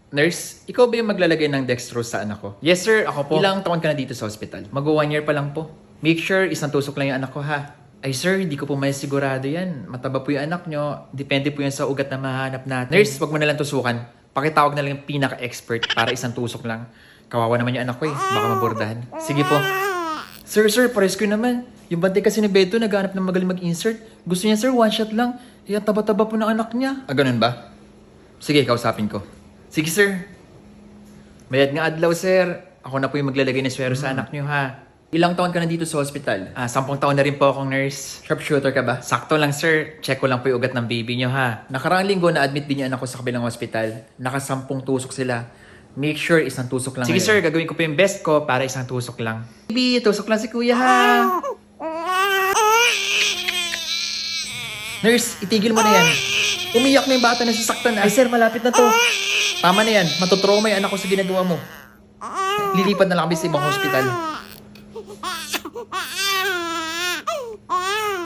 Nurse, ikaw ba yung maglalagay ng dextrose sa anak ko? Yes sir, ako po. Ilang taon ka na dito sa hospital? Mag-1 year pa lang po. Make sure isang tusok lang yung anak ko ha. Ay sir, hindi ko po may sigurado yan. Mataba po yung anak nyo. Depende po yan sa ugat na mahanap natin. Nurse, wag mo na lang tusukan. Pakitawag na lang yung pinaka-expert para isang tusok lang. Kawawa naman yung anak ko eh. Baka mabordahan. Sige po. Sir, pares ko naman. Yung bante kasi ni Beto naghanap ng magaling mag-insert. Gusto niya sir, 1 shot lang. Eh, ang taba-taba po ng anak niya. Ah, ganun ba? Sige, kausapin ko. Sige sir. Bayad nga adlaw sir. Ako na po yung maglalagay ng swero sa anak niyo ha. Ilang taon ka na dito sa hospital? 10 taon na rin po akong nurse. Sharpshooter ka ba? Sakto lang sir. Check ko lang po yung ugat ng baby niyo ha. Nakaraang linggo na-admit din yung anak ko sa kabilang hospital. Naka-10 tusok sila. Make sure isang tusok lang. Sige sir, gagawin ko po yung best ko para isang tusok lang. Baby, tusok lang si kuya ha. Nurse, itigil mo na yan. Umiyak na yung bata na sasaktan. Ay sir, malapit na to. Tama na yan. Matutrauma yung anak ko sa ginagawa mo. Lilipat na lang kami sa ibang hospital.